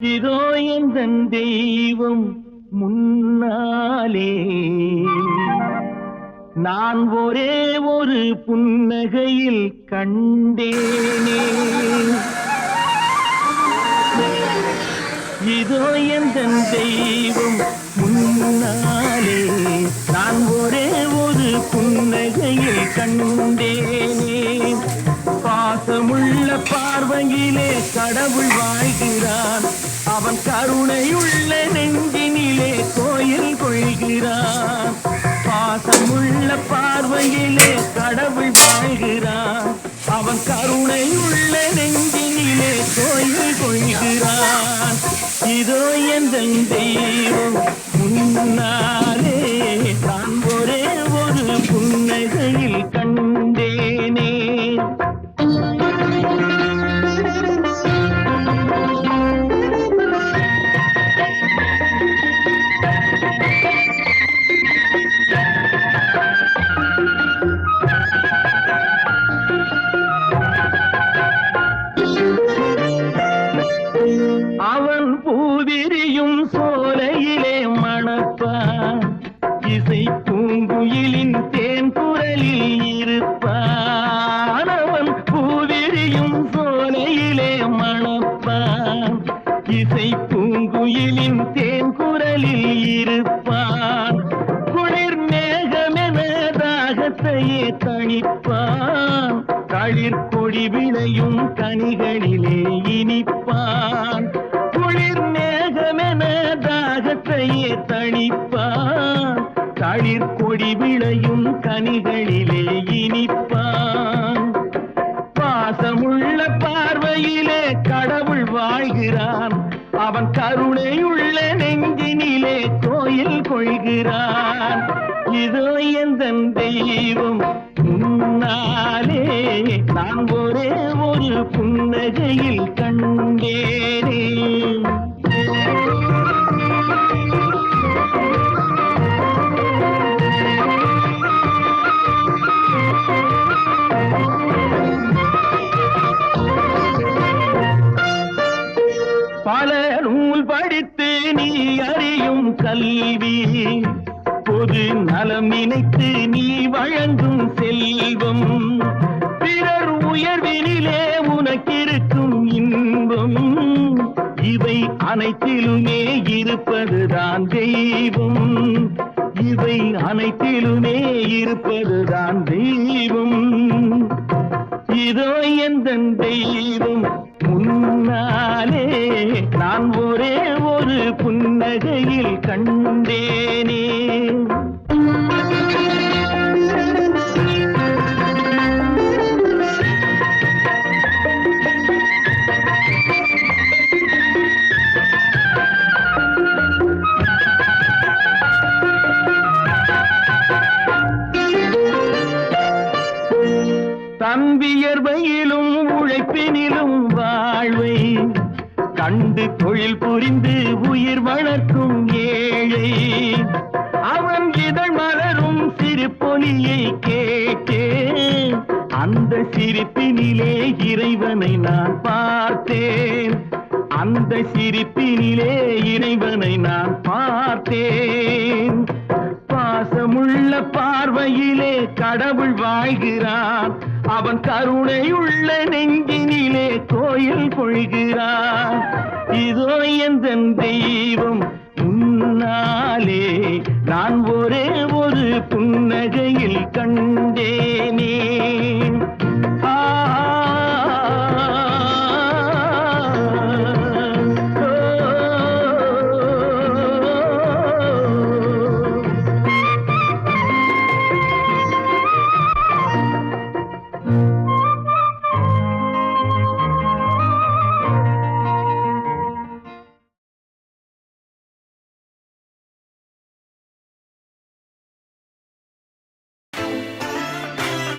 இதோ எந்தன் தெய்வம் முன்னாலே நான் ஒரே ஒரு புன்னகையில் கண்டேனே. இதோ எந்தன் தெய்வம் முன்னாலே நான் ஒரே ஒரு புன்னகையில் கண்டேனே. பாசமுள்ள பார்வையிலே கடவுள் வாழ்கிறான், அவன் கருணையுள்ள நெஞ்சினிலே கோயில் கொள்கிறான். பாசமுள்ள பார்வையிலே கடவுள் வாழ்கிறான், அவன் கருணையுள்ள நெஞ்சினிலே கோயில் கொள்கிறான். இதோ எந்தன் தெய்வம் முன்னாலே நான் ஒரே ஒரு புன்னகையில் கண்டேனே. அவன் பூவிரியும் சோலையிலே மணப்பான், இசை பூங்குயிலின் தேன் குரலில் இருப்பான். அவன் பூவிரியும் சோலையிலே மணப்பான், இசை பூங்குயிலின் தேன் குரலில் இருப்பான். குளிர் மேகமென தாகத்தையே தணிப்பான், தளிர் கொடி விளையும் கனிகளிலே இனிப்பான். குளிர் மேகமென தாகத்தையே தணிப்பான், தளிர் கொடி விளையும் கனிகளிலே இனிப்பான். பாசமுள்ள பார்வையிலே கடவுள் வாழ்கிறான், அவன் கருணையுள்ள நெஞ்சினிலே கோயில் கொள்கிறான். இதோ எந்தன் தெய்வம் முன்னாலே நான் ஒரே ஒரு புன்னகையில் கண்டேனே. பல நூல் படித்து நீ அறியும் கல்வி, பொது நலம் நினைத்து நீ வழங்கும் செல்வம், பிறர் உயர்வினிலே உனக்கிருக்கும் இன்பம், இவை அனைத்திலுமே இருப்பதுதான் தெய்வம், இவை அனைத்திலுமே இருப்பதுதான் தெய்வம். இதோ எந்தன் தெய்வம் முன்னாலே நான் ஒரே ஒரு புன்னகையில் கண்டேனே. தம்பியர்வையிலும் உழைப்பினிலும் வாழ்வை கண்டு தொழில் புரிந்து உயிர் வளர்க்கும் ஏழை, அவன் இதழ் மலரும் சிரிப்பொலியை கேட்டேன், அந்த சிரிப்பினிலே இறைவனை நான் பார்த்தேன், அந்த சிரிப்பினிலே இறைவனை நான் பார்த்தேன். பாசமுள்ள பார்வையிலே கடவுள் வாழ்கிறான், அவன் கருணையுள்ள நெஞ்சினிலே கோயில் கொள்கிறான். இதோ எந்தன் தெய்வம் முன்னாலே நான் ஒரே ஒரு புன்னகையில் கண்டேன்.